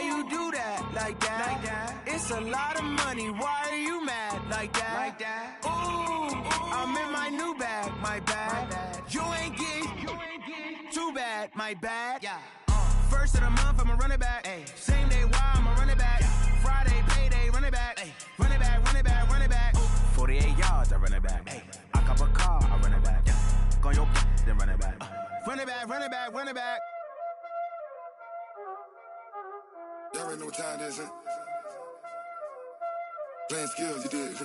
you do that like that? It's a lot of money. Why are you mad like that? Ooh, I'm in my new bag, my bad. You ain't get too bad, my bad. First of the month, I'ma run it back. Same day, why I'ma run it back. Friday, payday, run it back. Run it back, run it back, run it back. 48 yards, I run it back. I cop a car, I run it back. Go on your then run it back. Run it back, run it back, run it back. Y'all already know what time it is, huh? Playing skills, you did.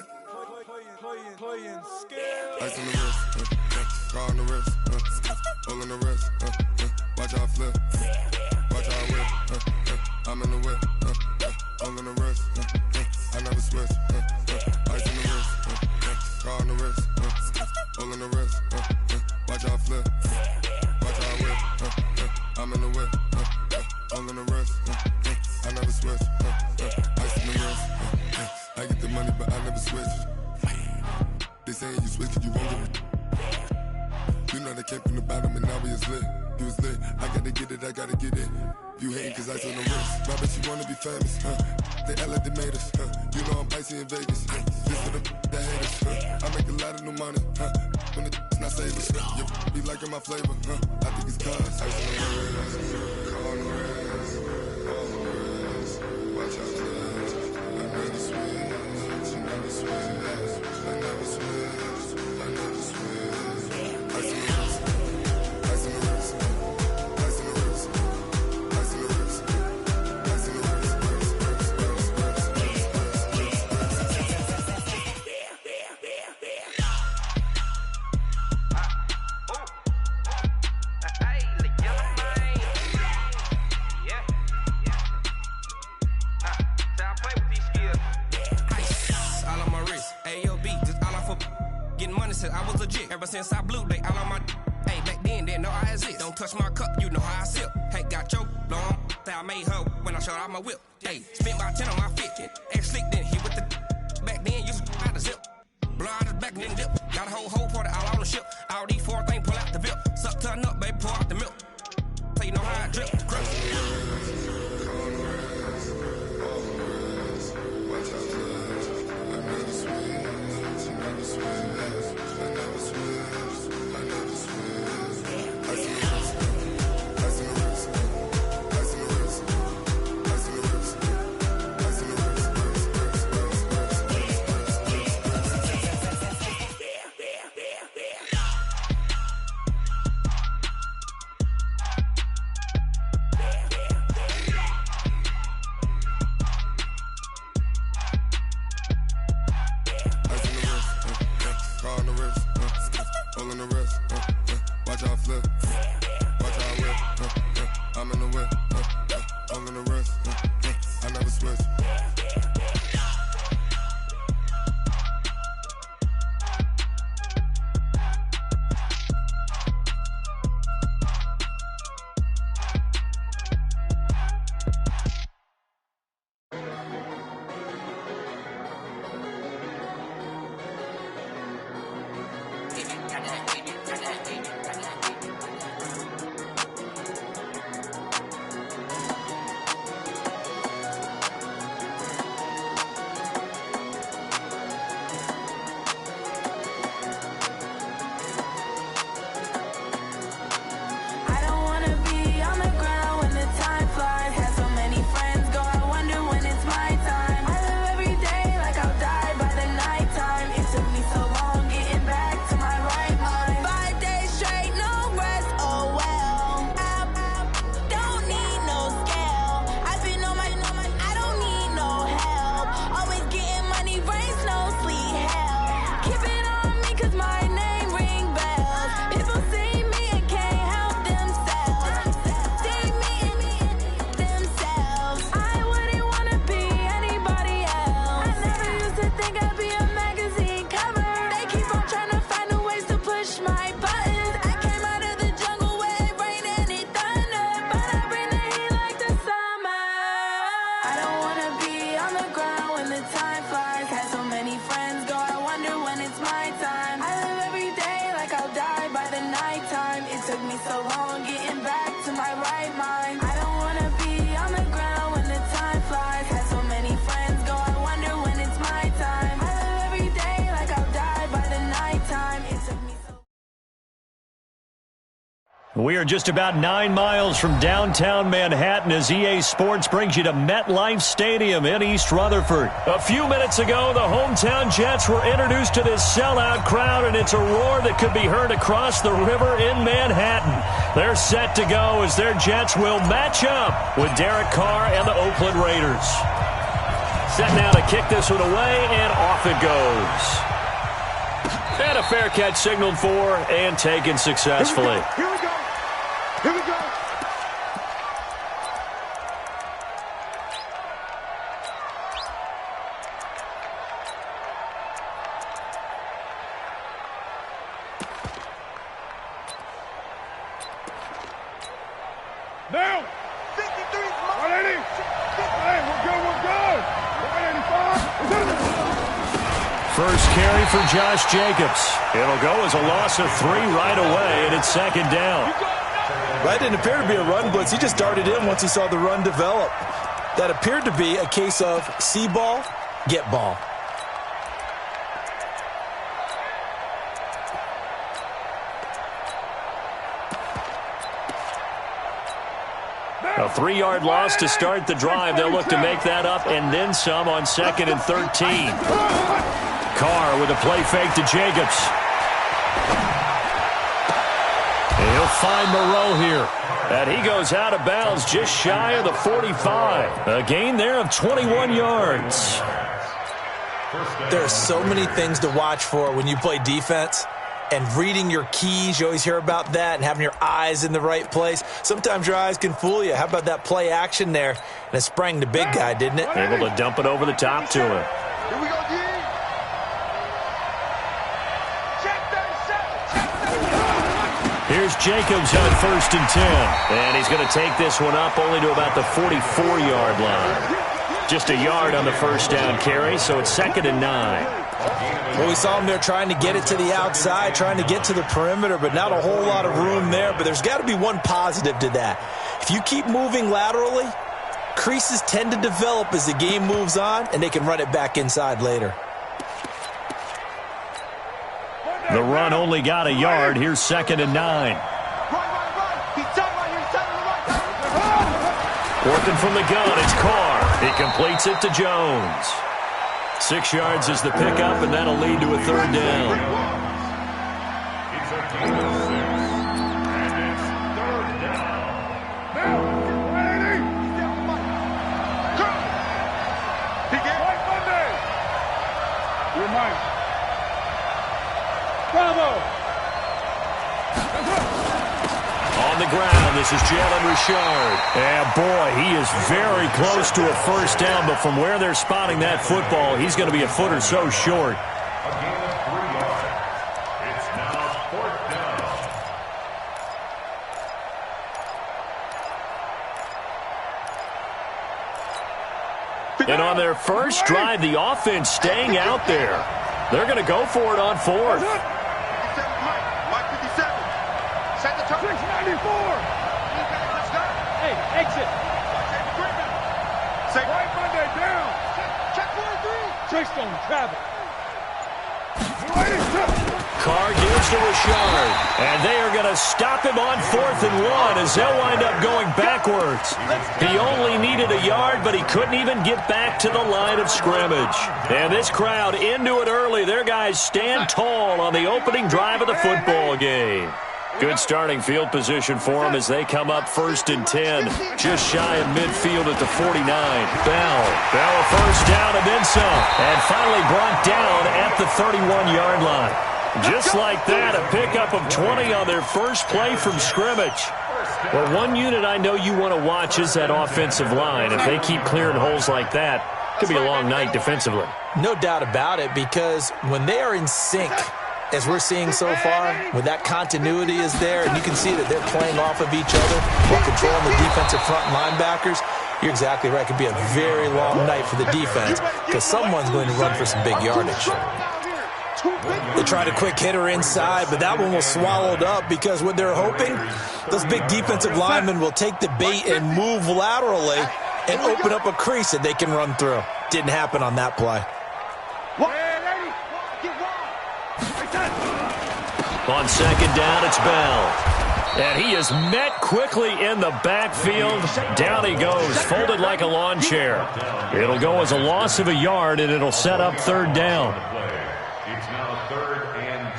Playing skills. Ice on the wrist, car on the wrist, all on the wrist, watch how I flip, watch how I whip, I'm in the whip, all on the wrist, I never switch, ice on the wrist, car on the wrist, all on the wrist, watch how I flip, watch how I whip, I'm in the whip, all on the wrist, I never switch, ice on the wrist, I get the money but I never switch. They saying you switch it, you won't get it. You know they came from the bottom and now we is lit. You was lit, I gotta get it, I gotta get it. You hating cause ice on the wrist. I bet you wanna be famous, They act like they made us, You know I'm icy in Vegas, This for the that hate us, I make a lot of new money, When it's not savers, You be liking my flavor, I think it's cause ice on the wrist, car on the wrist, all on the wrist, watch out for this. I never switch, you never switch, I never switch, I never switch. Ice on the wrist, ice on the wrist, ice on the wrist, ice on the wrist, ice on the wrist, I was legit. Ever since I blew, they all on my hey, back then, didn't know I exist. Don't touch my cup, you know how I sip. Hey, got your long, that I made her when I showed out my whip. Hey, spent about 10 on my 50. Ex slick, then he with the back then, used to out the zip. Blow out his back and then dip. Got a whole party all on the ship. All these four things pull out the VIP. Suck, turn up, baby, pour out the milk. So you know how I drip. Crush. We are just about 9 miles from downtown Manhattan as EA Sports brings you to MetLife Stadium in East Rutherford. A few minutes ago, the hometown Jets were introduced to this sellout crowd, and it's a roar that could be heard across the river in Manhattan. They're set to go as their Jets will match up with Derek Carr and the Oakland Raiders. Set now to kick this one away, and off it goes. And a fair catch signaled for and taken successfully. Here we go. Here we go. Now. 53. 180. Hey, we're good. 185. First carry for Josh Jacobs. It'll go as a loss of 3 right away, and it's second down. That didn't appear to be a run blitz. He just darted in once he saw the run develop. That appeared to be a case of see ball, get ball. A 3-yard loss to start the drive. They'll look to make that up and then some on 2nd and 13. Carr with a play fake to Jacobs. He'll find Moreau here. And he goes out of bounds just shy of the 45. A gain there of 21 yards. There are so many things to watch for when you play defense. And reading your keys, you always hear about that, and having your eyes in the right place. Sometimes your eyes can fool you. How about that play action there? And it sprang the big guy, didn't it? Able to dump it over the top to him. Here we go, D. Here's Jacobs on 1st and 10. And he's going to take this one up only to about the 44-yard line. Just a yard on the first down carry, so it's 2nd and 9. Well, we saw him there trying to get it to the outside, trying to get to the perimeter, but not a whole lot of room there. But there's got to be one positive to that. If you keep moving laterally, creases tend to develop as the game moves on, and they can run it back inside later. The run only got a yard. Here's 2nd and 9. Working from the gun, it's Carr. He completes it to Jones. 6 yards is the pickup, and that'll lead to a 3rd down. Bravo! On the ground, this is Jalen Richard. And boy, he is very close to a first down, but from where they're spotting that football, he's going to be a foot or so short. A gain of 3 yards. It's now 4th down. And on their first drive, the offense staying out there. They're going to go for it on 4th. Mike 57. Set the target. 694. Hey, exit. Say Right Monday down. check 43. Tricks on travel. Carr gives to Richard. And they are going to stop him on 4th and 1 as they'll wind up going backwards. He only needed a yard, but he couldn't even get back to the line of scrimmage. And this crowd into it early. Their guys stand tall on the opening drive of the football game. Good starting field position for them as they come up 1st and 10, just shy of midfield at the 49. Bell a first down and then some, and finally brought down at the 31-yard line. Just like that, a pickup of 20 on their first play from scrimmage. Well, one unit I know you want to watch is that offensive line. If they keep clearing holes like that, it could be a long night defensively. No doubt about it, because when they are in sync, as we're seeing so far, when that continuity is there, and you can see that they're playing off of each other, while controlling the defensive front linebackers, you're exactly right. It could be a very long night for the defense, because someone's going to run for some big yardage. They tried a quick hitter inside, but that one was swallowed up because what they're hoping, those big defensive linemen will take the bait and move laterally and open up a crease that they can run through. Didn't happen on that play. On 2nd down, it's Bell. And he is met quickly in the backfield. Down he goes, folded like a lawn chair. It'll go as a loss of a yard, and it'll set up third down. It's now 3rd and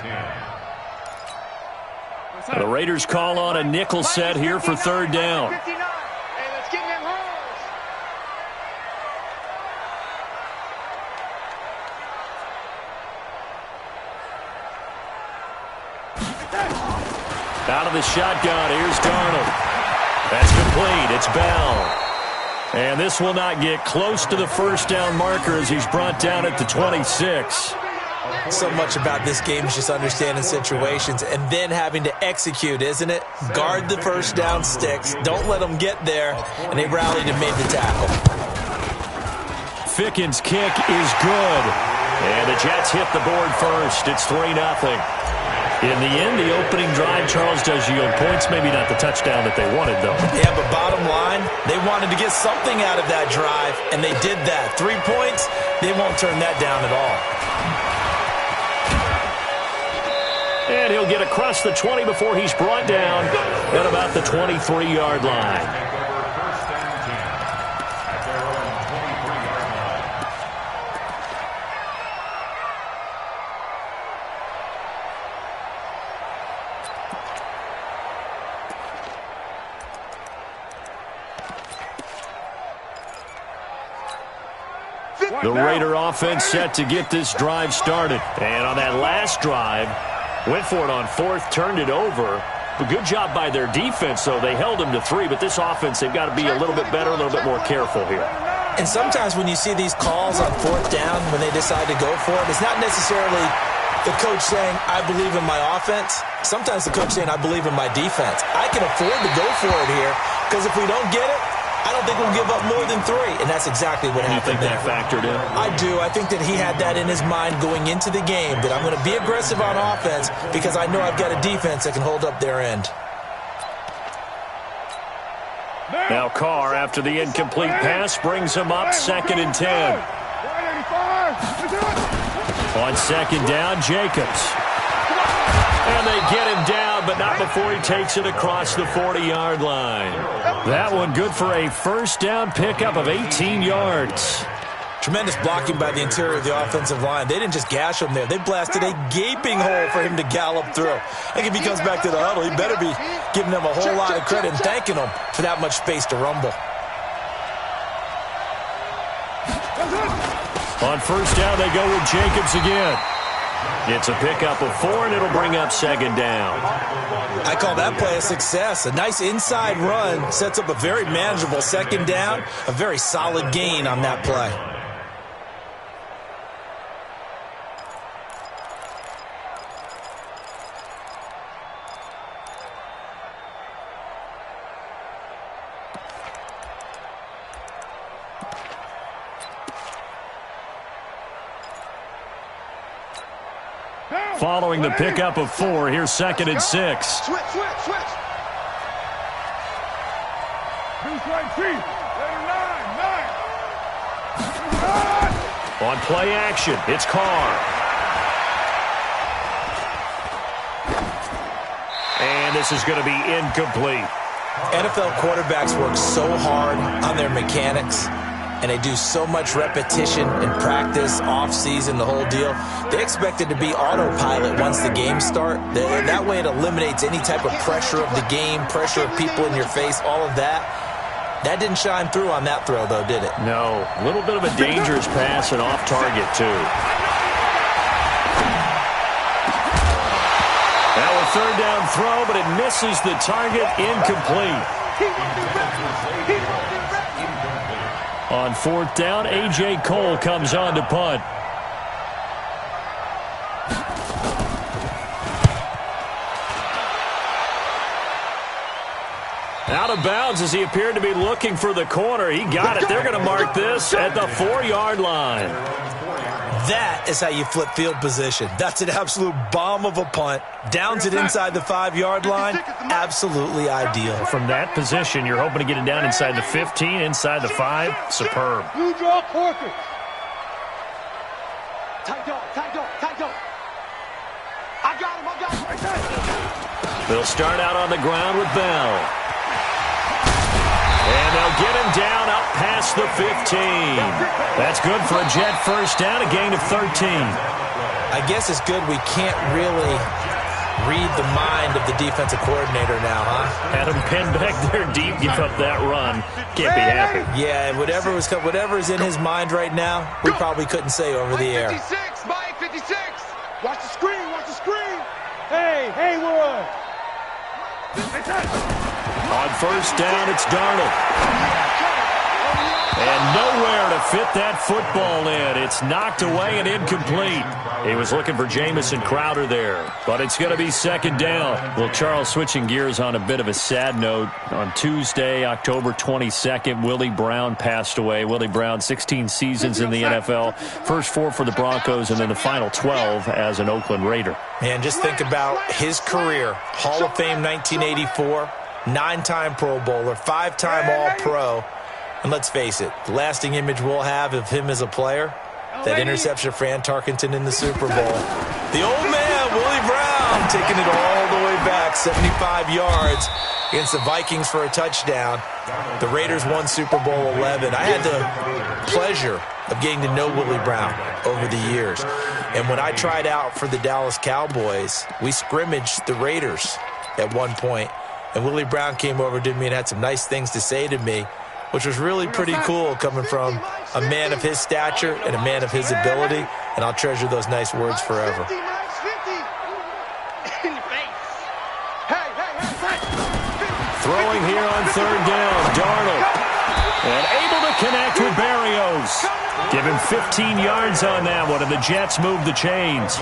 10. The Raiders call on a nickel set here for third down. Hey, let's get them rolls. Out of the shotgun, here's Darnold. That's complete. It's Bell. And this will not get close to the first down marker as he's brought down at the 26. So much about this game is just understanding situations and then having to execute, isn't it? Guard the first down sticks. Don't let them get there. And they rallied and made the tackle. Ficken's kick is good. And the Jets hit the board first. It's 3-0. In the end, the opening drive, Charles, does yield points. Maybe not the touchdown that they wanted, though. Yeah, but bottom line, they wanted to get something out of that drive, and they did that. 3 points, they won't turn that down at all. And he'll get across the 20 before he's brought down at about the 23-yard line. The Raider offense set to get this drive started. And on that last drive, went for it on fourth, turned it over. But good job by their defense, though. They held them to 3, but this offense, they've got to be a little bit better, a little bit more careful here. And sometimes when you see these calls on fourth down, when they decide to go for it, it's not necessarily the coach saying, I believe in my offense. Sometimes the coach saying, I believe in my defense. I can afford to go for it here, because if we don't get it, I don't think we'll give up more than 3, and that's exactly what happened there. You think that factored in? I do. I think that he had that in his mind going into the game, that I'm going to be aggressive on offense because I know I've got a defense that can hold up their end. Now Carr, after the incomplete pass, brings him up 2nd and 10. On 2nd down, Jacobs. And they get him down, but not before he takes it across the 40-yard line. That one good for a first down pickup of 18 yards. Tremendous blocking by the interior of the offensive line. They didn't just gash him there. They blasted a gaping hole for him to gallop through. I think if he comes back to the huddle, he better be giving them a whole lot of credit and thanking them for that much space to rumble. On first down, they go with Jacobs again. It's a pickup of 4, and it'll bring up 2nd down. I call that play a success. A nice inside run sets up a very manageable 2nd down. A very solid gain on that play. Following the pickup of 4, here's 2nd and 6. Switch. Who's right feet? Letter 9. On play action, it's Carr. And this is going to be incomplete. NFL quarterbacks work so hard on their mechanics, and they do so much repetition in practice, off-season, the whole deal. They expect it to be autopilot once the games start. That way it eliminates any type of pressure of the game, pressure of people in your face, all of that. That didn't shine through on that throw, though, did it? No. A little bit of a dangerous pass and off target, too. Now a 3rd down throw, but it misses the target, incomplete. On 4th down, A.J. Cole comes on to punt. Out of bounds as he appeared to be looking for the corner. He got it. They're going to mark this at the 4-yard line. That is how you flip field position. That's an absolute bomb of a punt. Downs it inside the 5-yard line. Absolutely ideal. From that position, you're hoping to get it down inside the 15, inside the 5. Superb. Blue draw Corker. Tight dog. I got him. Right there. They'll start out on the ground with Bell. And they'll get him down up past the 15. That's good for a Jet first down, a gain of 13. I guess it's good we can't really read the mind of the defensive coordinator now, huh? Had him pinned back there deep, give up that run. Can't be happy. Yeah, whatever is in his mind right now, we probably couldn't say over the air. 56, Mike 56. Watch the screen, watch the screen. Hey, Haywood. On first down, it's Darnold. And nowhere to fit that football in. It's knocked away and incomplete. He was looking for Jamison Crowder there, but it's going to be second down. Well, Charles, switching gears on a bit of a sad note. On Tuesday, October 22nd, Willie Brown passed away. Willie Brown, 16 seasons in the NFL. First 4 for the Broncos, and then the final 12 as an Oakland Raider. Man, just think about his career. Hall of Fame 1984, 9-time Pro Bowler, 5-time All-Pro. And let's face it, the lasting image we'll have of him as a player, that interception of Fran Tarkenton in the Super Bowl. The old man, Willie Brown, taking it all the way back, 75 yards against the Vikings for a touchdown. The Raiders won Super Bowl 11. I had the pleasure of getting to know Willie Brown over the years. And when I tried out for the Dallas Cowboys, we scrimmaged the Raiders at one point. And Willie Brown came over to me and had some nice things to say to me, which was really pretty cool coming from a man of his stature and a man of his ability, and I'll treasure those nice words forever. Throwing here on third down, Darnold. And able to connect with Berrios. Give him 15 yards on that one, and the Jets move the chains.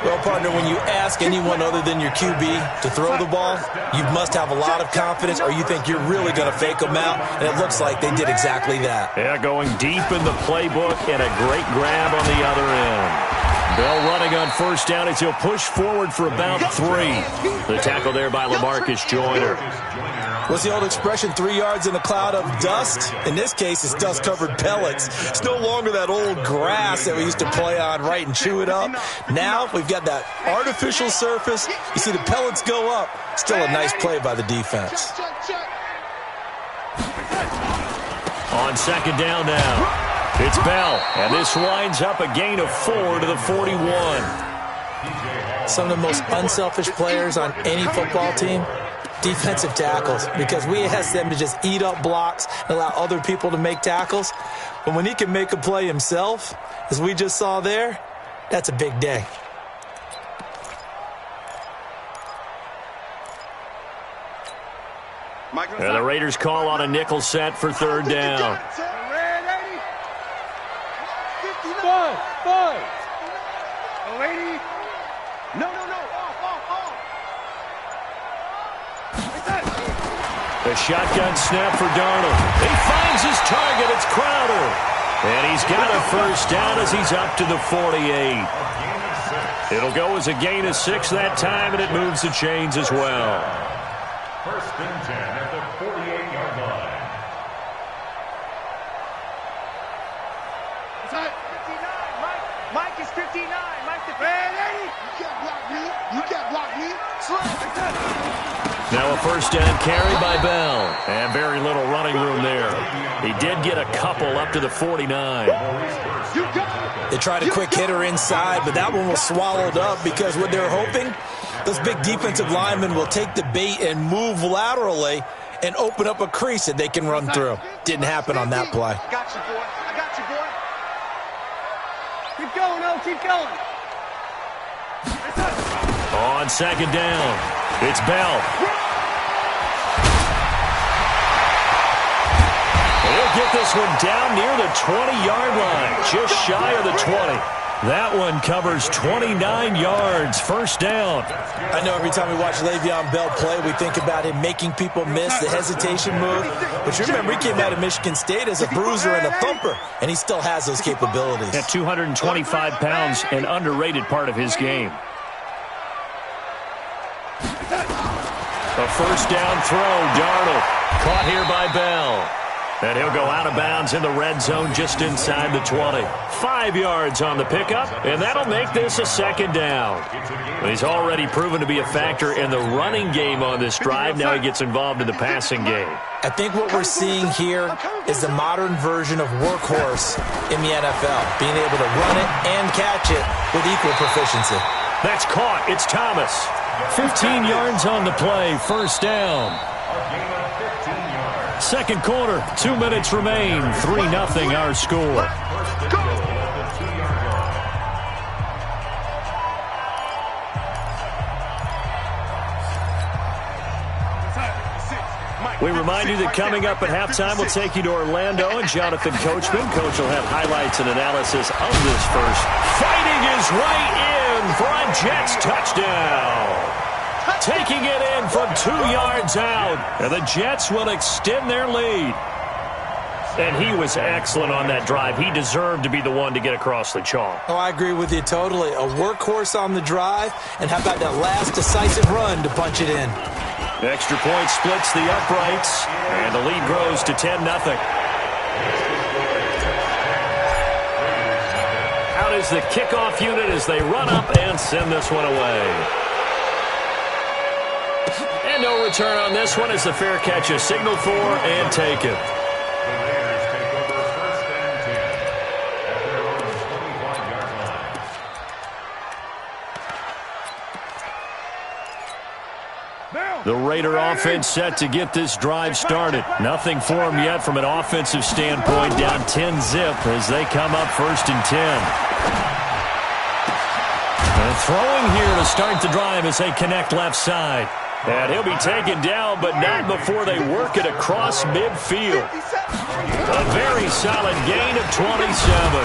Well, partner, when you ask anyone other than your QB to throw the ball, you must have a lot of confidence, or you think you're really going to fake them out, and it looks like they did exactly that. Yeah, going deep in the playbook, and a great grab on the other end. Bell running on first down as he'll push forward for about 3. The tackle there by LaMarcus Joyner. What's the old expression, 3 yards in a cloud of dust? In this case, it's dust-covered pellets. It's no longer that old grass that we used to play on, right, and chew it up. Now we've got that artificial surface. You see the pellets go up. Still a nice play by the defense. On second down now. It's Bell, and this winds up a gain of 4 to the 41. Some of the most unselfish players on any football team, defensive tackles, because we ask them to just eat up blocks and allow other people to make tackles. But when he can make a play himself, as we just saw there, that's a big day. And the Raiders call on a nickel set for third down. The shotgun snap for Darnold. He finds his target. It's Crowder. And he's got a first down as he's up to the 48. It'll go as a gain of 6 that time, and it moves the chains as well. First and 10 at the 48-yard line. Mike is 59. Mike the You can't block me. Now a first down carry by Bell. And very little running room there. He did get a couple up to the 49. They tried a quick hitter inside, but that one was swallowed up because what they're hoping, those big defensive linemen will take the bait and move laterally and open up a crease that they can run through. Didn't happen on that play. I got you, boy. I got you, boy. Keep going, O. Keep going. On second down, it's Bell. He'll get this one down near the 20-yard line, just shy of the 20. That one covers 29 yards, first down. I know every time we watch Le'Veon Bell play, we think about him making people miss the hesitation move. But you remember, he came out of Michigan State as a bruiser and a thumper, and he still has those capabilities. At 225 pounds, an underrated part of his game. A first down throw, Darnold. Caught here by Bell. And he'll go out of bounds in the red zone just inside the 20. 5 yards on the pickup, and that'll make this a second down. He's already proven to be a factor in the running game on this drive. Now he gets involved in the passing game. I think what we're seeing here is the modern version of workhorse in the NFL, being able to run it and catch it with equal proficiency. That's caught. It's Thomas. 15 yards on the play, first down. Second quarter, 2 minutes remain. 3-0 our score. We remind you that coming up at halftime, we'll take you to Orlando and Jonathan Coachman. Coach will have highlights and analysis of this first. Fighting his way in for a Jets touchdown. Taking it in from 2 yards out. And the Jets will extend their lead. And he was excellent on that drive. He deserved to be the one to get across the chalk. Oh, I agree with you totally. A workhorse on the drive, and how about that last decisive run to punch it in? Extra point splits the uprights, and the lead grows to 10-0. Out is the kickoff unit as they run up and send this one away. And no return on this one as the fair catch is signaled for and taken. The Raider offense set to get this drive started. Nothing for them yet from an offensive standpoint. Down 10-0 as they come up 1st and 10. And throwing here to start the drive as they connect left side. And he'll be taken down, but not before they work it across midfield. A very solid gain of 27.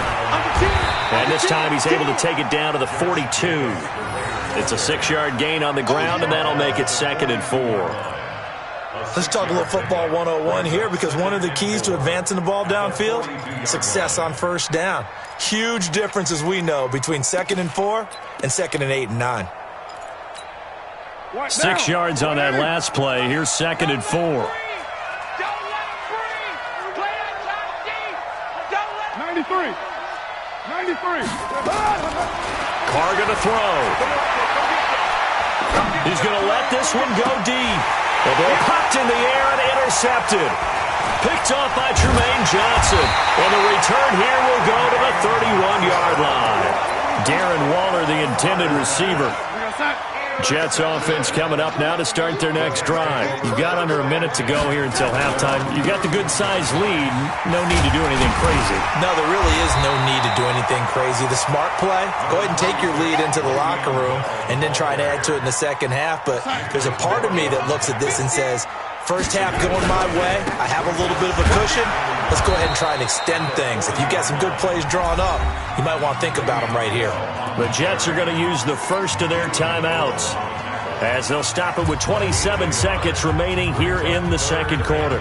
And this time he's able to take it down to the 42. It's a 6-yard gain on the ground, and that'll make it 2nd and 4. Let's talk a little football 101 here, because one of the keys to advancing the ball downfield, success on first down. Huge difference, as we know, between 2nd and 4 and 2nd and 8 and 9. 6 yards on that last play. Here's 2nd and 4. 93. Carr going to throw. He's going to let this one go deep. The ball popped in the air and intercepted. Picked off by Tremaine Johnson. And the return here will go to the 31-yard line. Darren Waller, the intended receiver. Jets offense coming up now to start their next drive. You've got under a minute to go here until halftime. You've got the good-sized lead. No need to do anything crazy. No, there really is no need to do anything crazy. The smart play, go ahead and take your lead into the locker room and then try to add to it in the second half. But there's a part of me that looks at this and says, first half going my way, I have a little bit of a cushion. Let's go ahead and try and extend things. If you've got some good plays drawn up, you might want to think about them right here. The Jets are going to use the first of their timeouts as they'll stop it with 27 seconds remaining here in the second quarter.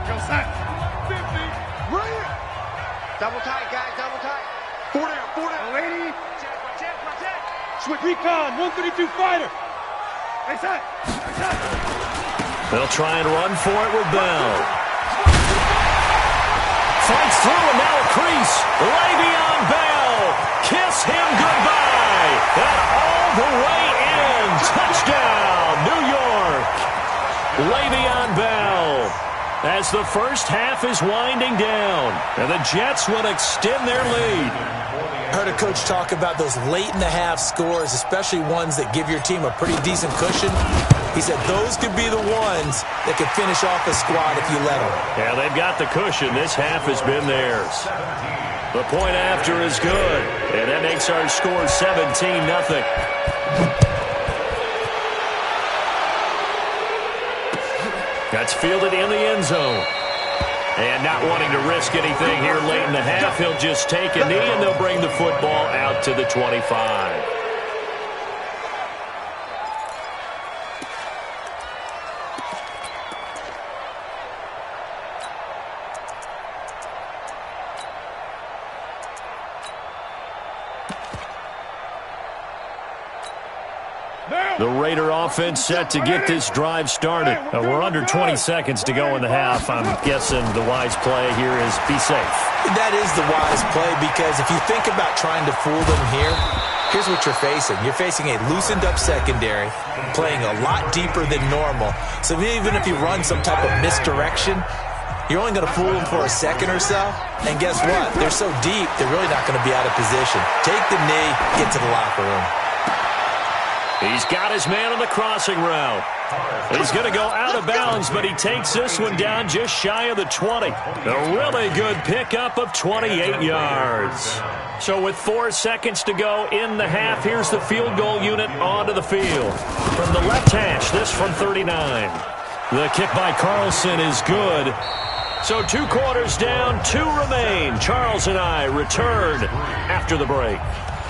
Go set. 50. Brilliant. Double tight, guys. Double tight. 4 down. 4 down. Lady. Check. Switch. Recon. 132 fighter. Hey, set. They'll try and run for it with Bell. Fights through and now a crease. Le'Veon Bell. Kiss him goodbye. And all the way in. Touchdown, New York. Le'Veon Bell. As the first half is winding down. And the Jets will extend their lead. I heard a coach talk about those late-in-the-half scores, especially ones that give your team a pretty decent cushion. He said those could be the ones that could finish off a squad if you let them. Yeah, they've got the cushion. This half has been theirs. The point after is good, and that makes our score 17-0. That's fielded in the end zone. And not wanting to risk anything here late in the half, he'll just take a knee and they'll bring the football out to the 25. The Raider offense set to get this drive started. We're under 20 seconds to go in the half. I'm guessing the wise play here is be safe. That is the wise play, because if you think about trying to fool them here, here's what you're facing. You're facing a loosened-up secondary, playing a lot deeper than normal. So even if you run some type of misdirection, you're only going to fool them for a second or so. And guess what? They're so deep, they're really not going to be out of position. Take the knee, get to the locker room. He's got his man on the crossing route. He's going to go out of bounds, but he takes this one down just shy of the 20. A really good pickup of 28 yards. So with 4 seconds to go in the half, here's the field goal unit onto the field. From the left hash, this from 39. The kick by Carlson is good. So 2 quarters down, 2 remain. Charles and I return after the break.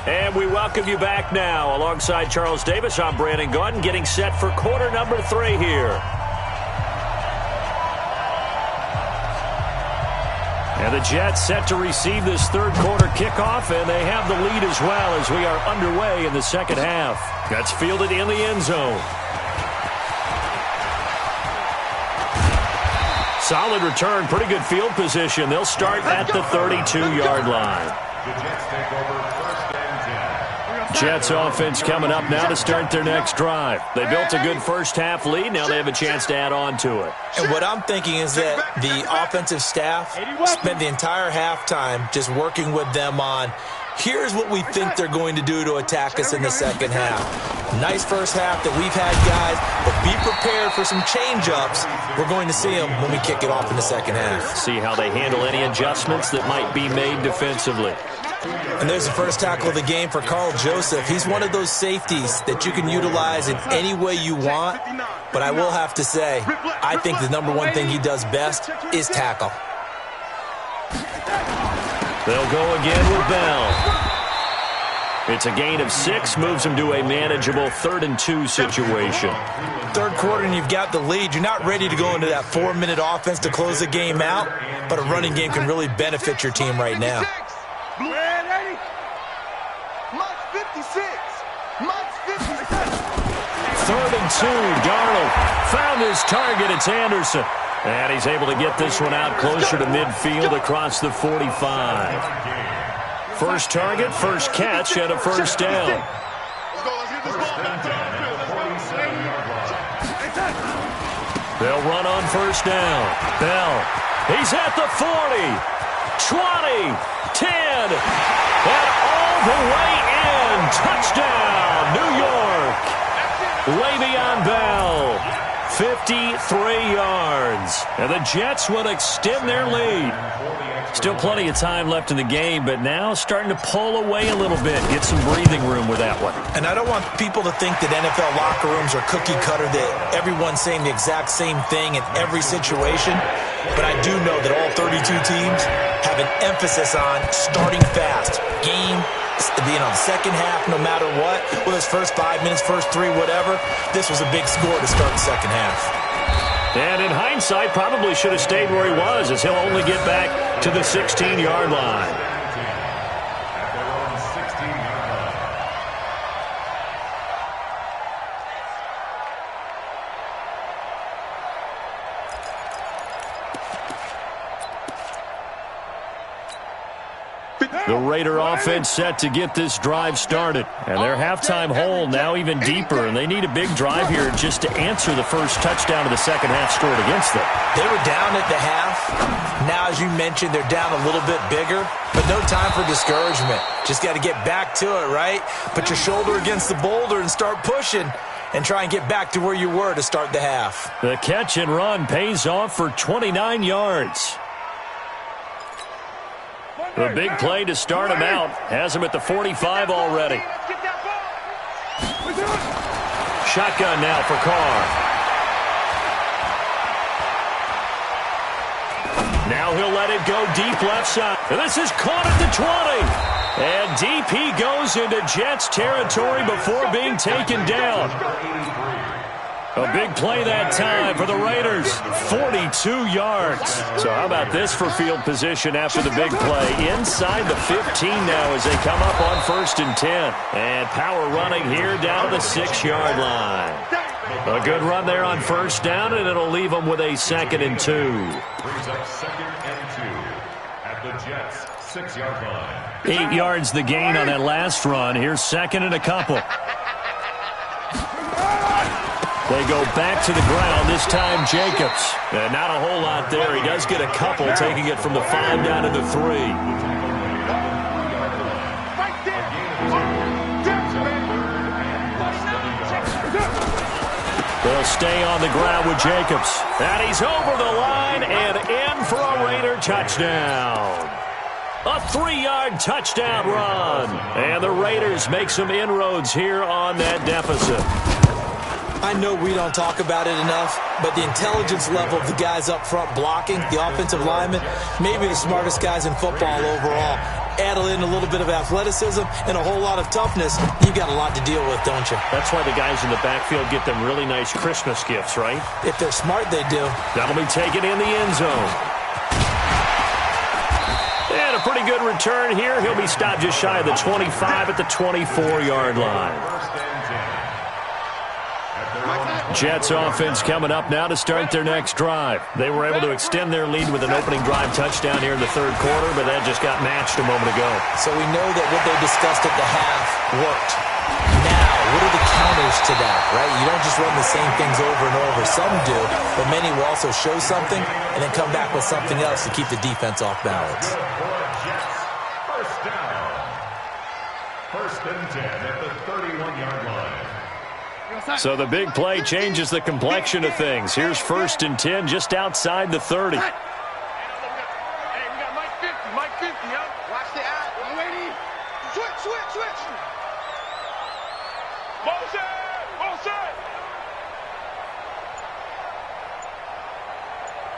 And we welcome you back now. Alongside Charles Davis, I'm Brandon Gaudin, getting set for quarter number 3 here. And the Jets set to receive this third quarter kickoff, and they have the lead as well as we are underway in the second half. That's fielded in the end zone. Solid return, pretty good field position. They'll start at the 32-yard line. The Jets take over first and 10. Jets offense coming up now to start their next drive. They built a good first half lead. Now they have a chance to add on to it. And what I'm thinking is that the offensive staff spent the entire halftime just working with them on, here's what we think they're going to do to attack us in the second half. Nice first half that we've had, guys, but be prepared for some change-ups. We're going to see them when we kick it off in the second half. See how they handle any adjustments that might be made defensively. And there's the first tackle of the game for Carl Joseph. He's one of those safeties that you can utilize in any way you want. But I will have to say, I think the number one thing he does best is tackle. They'll go again with Bell. It's a gain of 6, moves him to a manageable 3rd and 2 situation. Third quarter and you've got the lead. You're not ready to go into that 4-minute offense to close the game out, but a running game can really benefit your team right now. 3rd and 2, Darnold found his target. It's Anderson. And he's able to get this one out closer to midfield across the 45. First target, first catch, and a first down. They'll run on first down. Bell, he's at the 40, 20, 10, and all the way in. Touchdown, New York. Le'Veon Bell, 53 yards. And the Jets will extend their lead. Still plenty of time left in the game, but now starting to pull away a little bit, get some breathing room with that one. And I don't want people to think that NFL locker rooms are cookie cutter, that everyone's saying the exact same thing in every situation. But I do know that all 32 teams have an emphasis on starting fast. Game, second half, no matter what, whether it's first 5 minutes, first 3, whatever, this was a big score to start the second half. And in hindsight, probably should have stayed where he was, as he'll only get back to the 16-yard line. The Raider offense set to get this drive started. And their halftime hole now even deeper, and they need a big drive here just to answer the first touchdown of the second half scored against them. They were down at the half. Now, as you mentioned, they're down a little bit bigger, but no time for discouragement. Just got to get back to it, right? Put your shoulder against the boulder and start pushing and try and get back to where you were to start the half. The catch and run pays off for 29 yards. The big play to start him out has him at the 45 already. Shotgun now for Carr. Now he'll let it go deep left side. And this is caught at the 20. And deep he goes into Jets territory before being taken down. A big play that time for the Raiders. 42 yards. So how about this for field position after the big play? Inside the 15 now as they come up on 1st and 10. And power running here down to the 6-yard line. A good run there on 1st down, and it'll leave them with a 2nd and 2. Brings up 2nd and 2 at the Jets' 6-yard line. 8 yards the gain on that last run. Here's 2nd and a couple. They go back to the ground, this time Jacobs. And not a whole lot there. He does get a couple, taking it from the 5 down to the 3. They'll stay on the ground with Jacobs. And he's over the line and in for a Raider touchdown. A 3-yard touchdown run. And the Raiders make some inroads here on that deficit. I know we don't talk about it enough, but the intelligence level of the guys up front blocking, the offensive linemen, maybe the smartest guys in football overall. Add in a little bit of athleticism and a whole lot of toughness, you got a lot to deal with, don't you? That's why the guys in the backfield get them really nice Christmas gifts, right? If they're smart, they do. That'll be taken in the end zone. And a pretty good return here. He'll be stopped just shy of the 25 at the 24-yard line. Jets offense coming up now to start their next drive. They were able to extend their lead with an opening drive touchdown here in the 3rd quarter, but that just got matched a moment ago. So we know that what they discussed at the half worked. Now, what are the counters to that, right? You don't just run the same things over and over. Some do, but many will also show something and then come back with something else to keep the defense off balance. First down. 1st and 10 at the 31-yard line. So the big play changes the complexion of things. Here's 1st and 10 just outside the 30. Hey, we got Mike 50, Mike 50, huh? Watch the out. Waiting. Switch. Motion.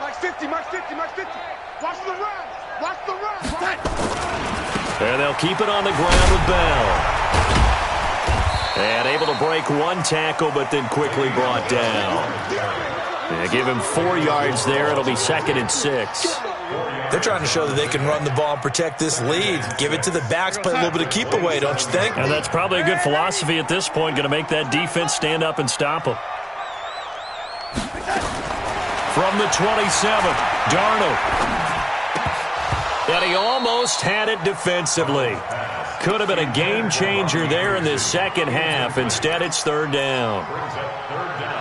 Mike 50. Watch the run. And they'll keep it on the ground with Bell. And able to break one tackle, but then quickly brought down. They give him 4 yards there. It'll be 2nd and 6. They're trying to show that they can run the ball and protect this lead. Give it to the backs, play a little bit of keep away, don't you think? And that's probably a good philosophy at this point. Going to make that defense stand up and stop them. From the 27, Darnold. And he almost had it defensively. Could have been a game changer there in this 2nd half. Instead, it's 3rd down.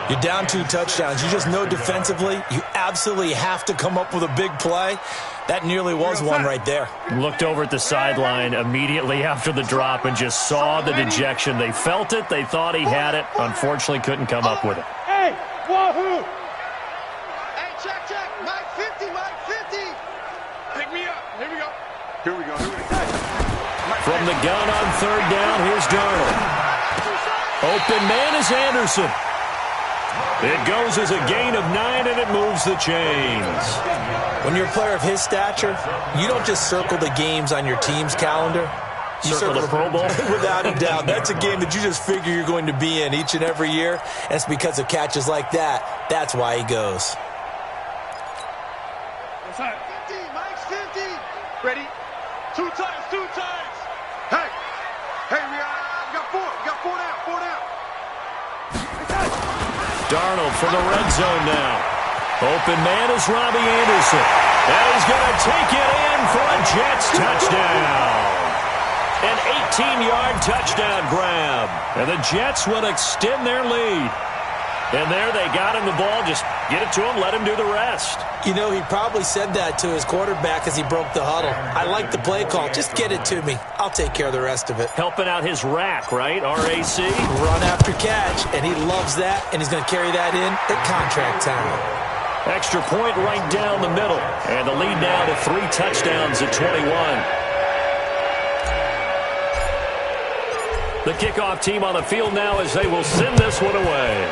You're down 2 touchdowns. You just know defensively you absolutely have to come up with a big play. That nearly was one right there. Looked over at the sideline immediately after the drop and just saw the dejection. They felt it. They thought he had it. Unfortunately, couldn't come up with it. Hey, wahoo! Hey, check. Mike 50. Pick me up. Here we go. From the gun on 3rd down, here's Darnold. Open man is Anderson. It goes as a gain of 9, and it moves the chains. When you're a player of his stature, you don't just circle the games on your team's calendar. You circle the Pro Bowl? Without a doubt. That's a game that you just figure you're going to be in each and every year. And it's because of catches like that. That's why he goes. Mike's 50. Ready? 2 times. Hey, we got 4. We got 4 down. Darnold from the red zone now. Open man is Robbie Anderson. And he's going to take it in for a Jets touchdown. An 18-yard touchdown grab. And the Jets will extend their lead. And there they got him the ball. Just get it to him, let him do the rest. You know, he probably said that to his quarterback as he broke the huddle. I like the play call. Just get it to me. I'll take care of the rest of it. Helping out his rack, right? RAC. Run after catch, and he loves that, and he's going to carry that in at contract time. Extra point right down the middle. And the lead now to 3 touchdowns at 21. The kickoff team on the field now as they will send this one away.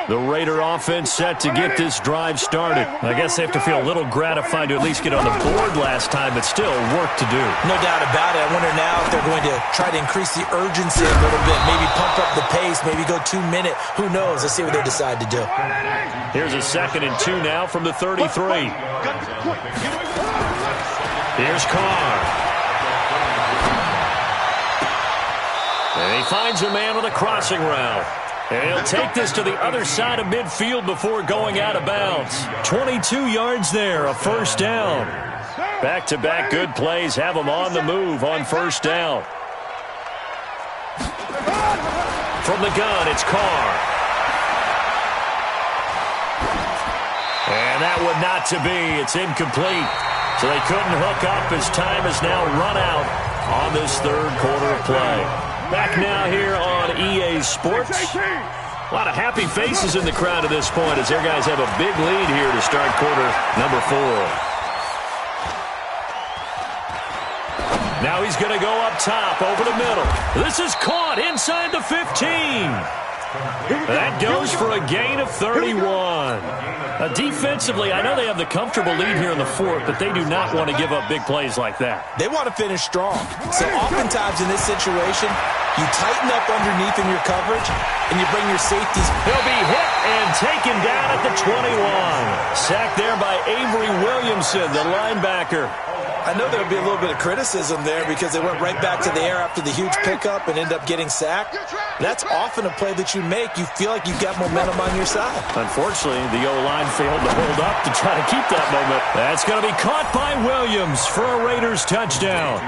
The Raider offense set to get this drive started. I guess they have to feel a little gratified to at least get on the board last time, but still work to do. No doubt about it. I wonder now if they're going to try to increase the urgency a little bit, maybe pump up the pace, maybe go 2 minute. Who knows? Let's see what they decide to do. Here's a 2nd and 2 now from the 33. Here's Carr. And he finds a man with a crossing route. And he'll take this to the other side of midfield before going out of bounds. 22 yards there, a 1st down. Back-to-back good plays have them on the move on 1st down. From the gun, it's Carr. And that one not to be. It's incomplete. So they couldn't hook up as time has now run out on this 3rd quarter of play. Back now here on EA Sports. A lot of happy faces in the crowd at this point as their guys have a big lead here to start quarter number 4. Now he's going to go up top over the middle. This is caught inside the 15. That goes for a gain of 31. Defensively, I know they have the comfortable lead here in the 4th, but they do not want to give up big plays like that. They want to finish strong. So oftentimes in this situation, you tighten up underneath in your coverage, and you bring your safeties. He'll be hit and taken down at the 21. Sacked there by Avery Williamson, the linebacker. I know there would be a little bit of criticism there because they went right back to the air after the huge pickup and end up getting sacked. That's often a play that you make. You feel like you've got momentum on your side. Unfortunately, the O-line failed to hold up to try to keep that moment. That's going to be caught by Williams for a Raiders touchdown.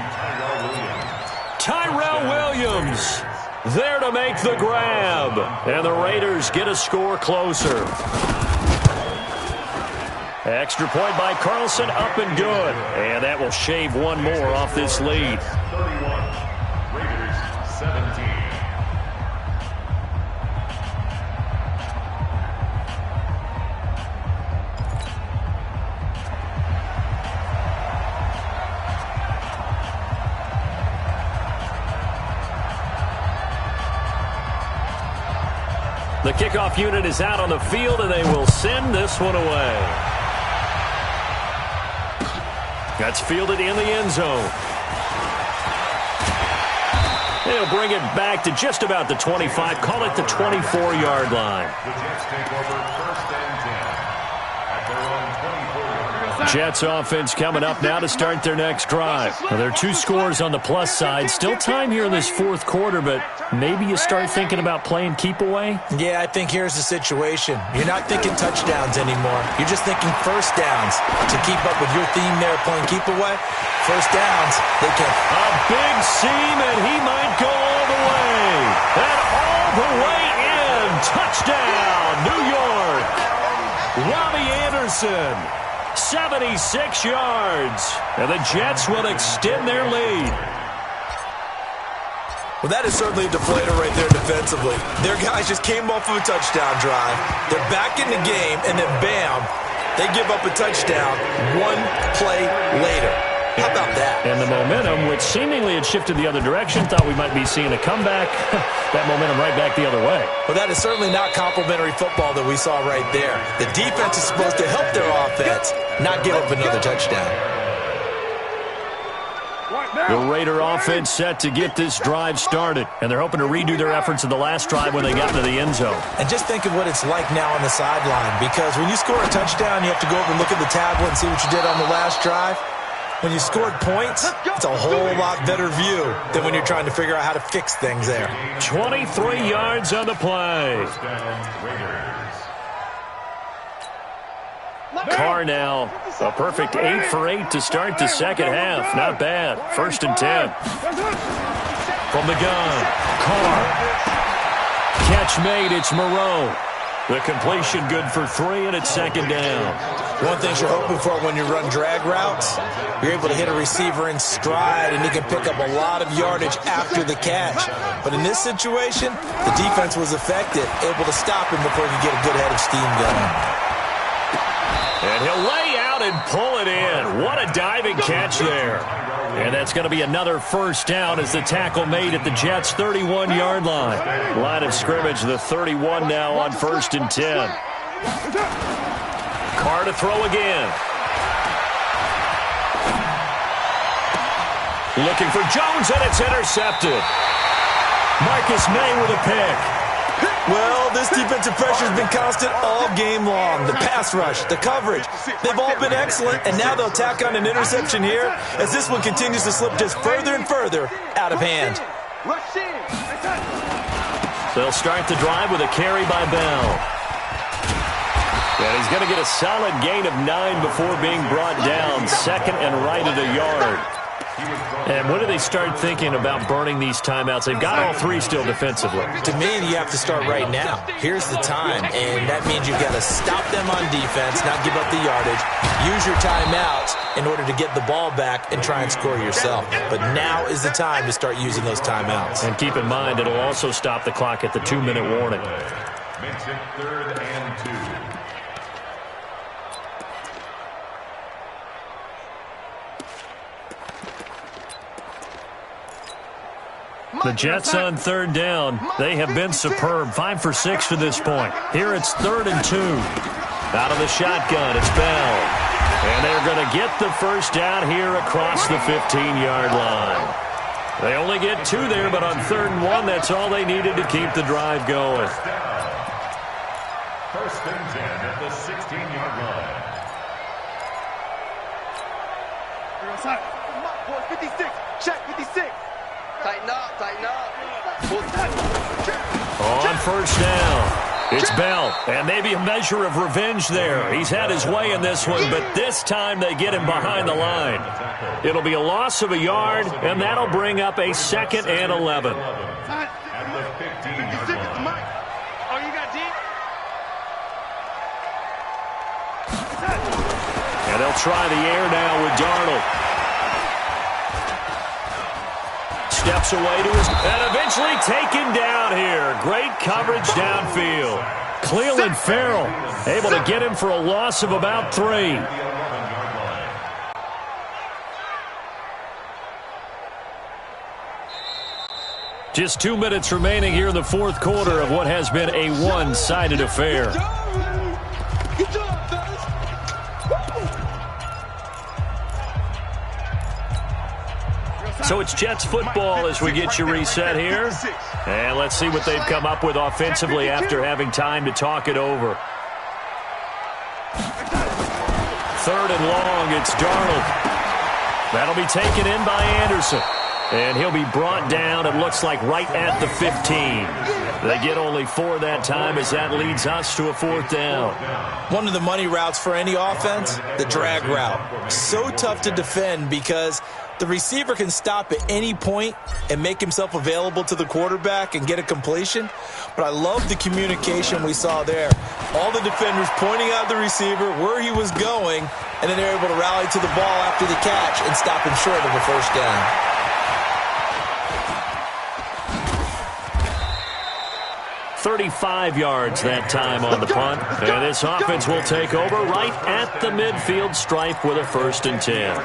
Tyrell Williams there to make the grab. And the Raiders get a score closer. Extra point by Carlson, up and good. And that will shave one more off this lead. 31, Raiders 17. The kickoff unit is out on the field, and they will send this one away. That's fielded in the end zone. They'll bring it back to just about the 25. Call it the 24-yard line. The Jets take over 1st and 10 at their own 24-yard line. Jets offense coming up now to start their next drive. Now, there are 2 scores on the plus side. Still time here in this 4th quarter, but maybe you start thinking about playing keep away? Yeah, I think here's the situation. You're not thinking touchdowns anymore. You're just thinking 1st downs. To keep up with your theme there, playing keep away, 1st downs, they can. A big seam, and he might go all the way. And all the way in. Touchdown, New York. Robbie Anderson. 76 yards. And the Jets will extend their lead. Well, that is certainly a deflator right there defensively. Their guys just came off of a touchdown drive. They're back in the game, and then bam, they give up a touchdown 1 play later. How about that? And the momentum, which seemingly had shifted the other direction, thought we might be seeing a comeback. That momentum right back the other way. Well, that is certainly not complimentary football that we saw right there. The defense is supposed to help their offense, not give up another touchdown. The Raider offense set to get this drive started, and they're hoping to redo their efforts in the last drive when they got into the end zone. And just think of what it's like now on the sideline, because when you score a touchdown, you have to go over and look at the tablet and see what you did on the last drive. When you scored points, it's a whole lot better view than when you're trying to figure out how to fix things there. 23 yards on the play. Carr now, a perfect 8 for 8 to start the second half. Not bad. 1st and 10. From the gun, Carr. Catch made, it's Moreau. The completion good for 3, and it's 2nd down. One thing you're hoping for when you run drag routes, you're able to hit a receiver in stride, and he can pick up a lot of yardage after the catch. But in this situation, the defense was effective, able to stop him before he could get a good head of steam going. And he'll lay out and pull it in. What a diving catch there. And that's going to be another 1st down as the tackle made at the Jets' 31-yard line. Line of scrimmage, the 31 now on 1st and 10. Carr to throw again. Looking for Jones, and it's intercepted. Marcus May with a pick. Well, this defensive pressure has been constant all game long. The pass rush, the coverage, they've all been excellent, and now they'll tack on an interception here as this one continues to slip just further and further out of hand. They'll start the drive with a carry by Bell. And he's going to get a solid gain of 9 before being brought down, second and right at a yard. And when do they start thinking about burning these timeouts? They've got all 3 still defensively. To me, you have to start right now. Here's the time, and that means you've got to stop them on defense, not give up the yardage. Use your timeouts in order to get the ball back and try and score yourself. But now is the time to start using those timeouts. And keep in mind, it'll also stop the clock at the 2-minute warning. Makes it 3rd and 2. The Jets on 3rd down. They have been superb. 5 for 6 to this point. Here it's 3rd and 2. Out of the shotgun, it's Bell. And they're going to get the first down here across the 15-yard line. They only get 2 there, but on 3rd and 1, that's all they needed to keep the drive going. 1st and 10 at the 16-yard line. 56. Check 56. Tighten up, tighten up. On 1st down, it's Bell, and maybe a measure of revenge there. He's had his way in this one, but this time they get him behind the line. It'll be a loss of a yard, and that'll bring up a 2nd and 11. At the 15-yard line. Oh, you got deep? And they'll try the air now with Darnold. Steps away to his, and eventually taken down here. Great coverage downfield. Cleveland Farrell able to get him for a loss of about 3. Just 2 minutes remaining here in the 4th quarter of what has been a one-sided affair. So it's Jets football as we get you reset here. And let's see what they've come up with offensively after having time to talk it over. 3rd and long, it's Darnold. That'll be taken in by Anderson. And he'll be brought down, it looks like, right at the 15. They get only 4 that time as that leads us to a 4th down. One of the money routes for any offense, the drag route. So tough to defend because the receiver can stop at any point and make himself available to the quarterback and get a completion. But I love the communication we saw there. All the defenders pointing out the receiver, where he was going, and then they're able to rally to the ball after the catch and stop him short of a 1st down. 35 yards that time on the punt. And this offense will take over right at the midfield stripe with a 1st and 10.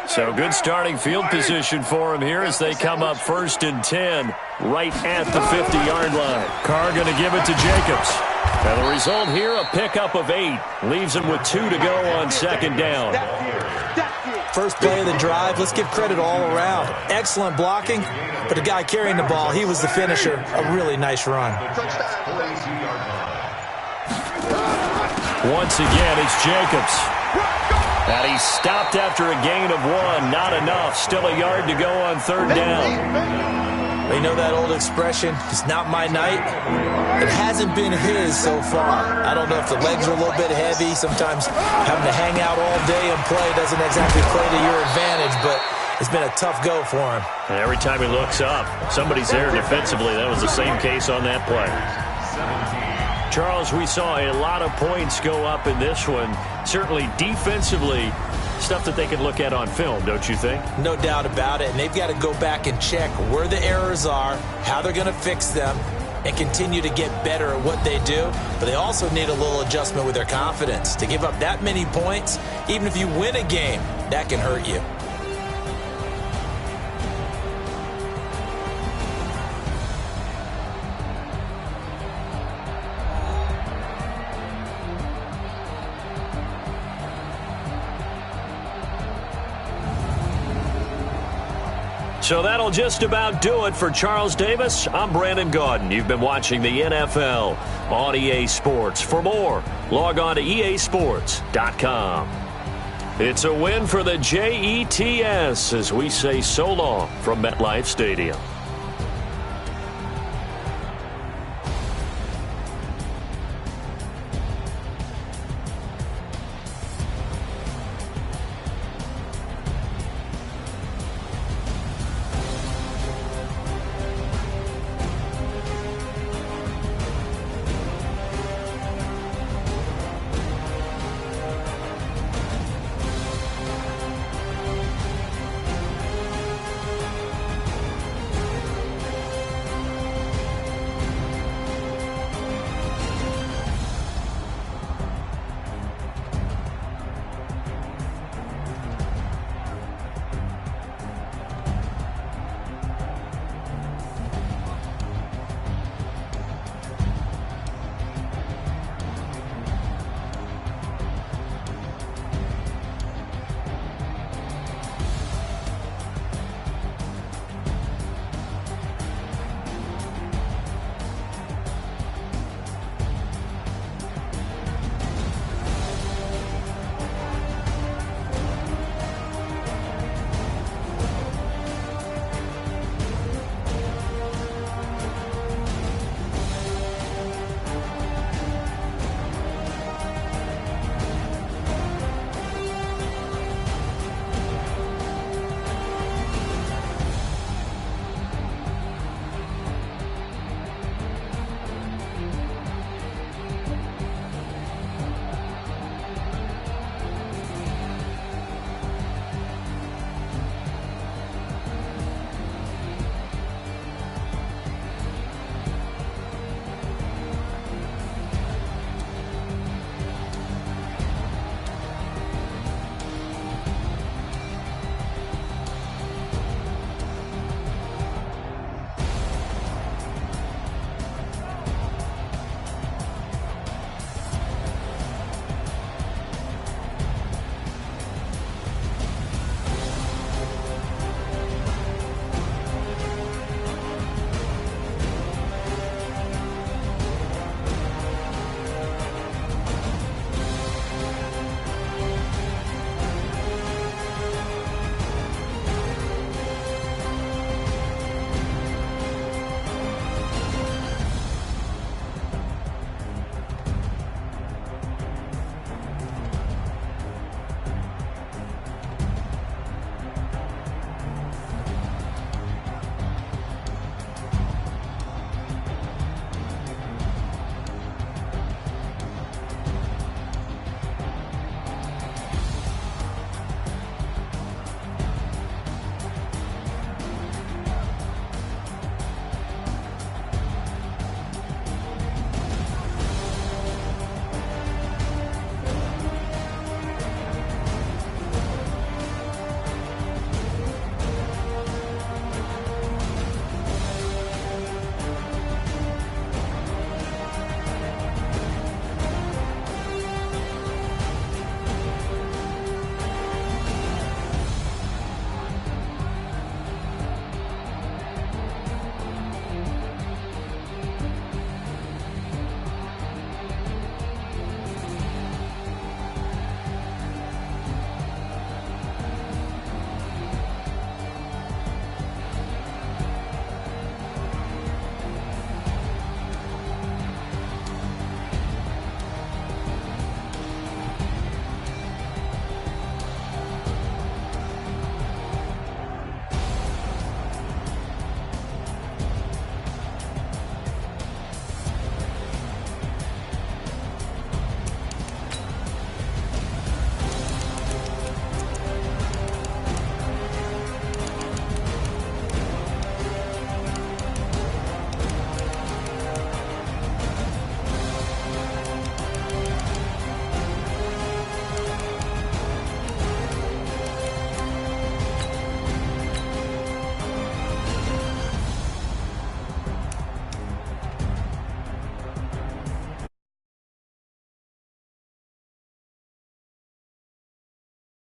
So good starting field position for him here as they come up 1st and 10 right at the 50-yard line. Carr going to give it to Jacobs. And the result here, a pickup of 8. Leaves him with 2 to go on 2nd down. First play of the drive, let's give credit all around. Excellent blocking, but the guy carrying the ball, he was the finisher. A really nice run. Once again, it's Jacobs. And he stopped after a gain of 1. Not enough. Still a yard to go on 3rd down. You know that old expression, it's not my night? It hasn't been his so far. I don't know if the legs are a little bit heavy. Sometimes having to hang out all day and play doesn't exactly play to your advantage, but it's been a tough go for him. And every time he looks up, somebody's there defensively. That was the same case on that play. Charles, we saw a lot of points go up in this one. Certainly defensively, stuff that they can look at on film, don't you think? No doubt about it. And they've got to go back and check where the errors are, how they're going to fix them, and continue to get better at what they do. But they also need a little adjustment with their confidence. To give up that many points, even if you win a game, that can hurt you. So that'll just about do it for Charles Davis. I'm Brandon Gaudin. You've been watching the NFL on EA Sports. For more, log on to easports.com. It's a win for the Jets as we say so long from MetLife Stadium.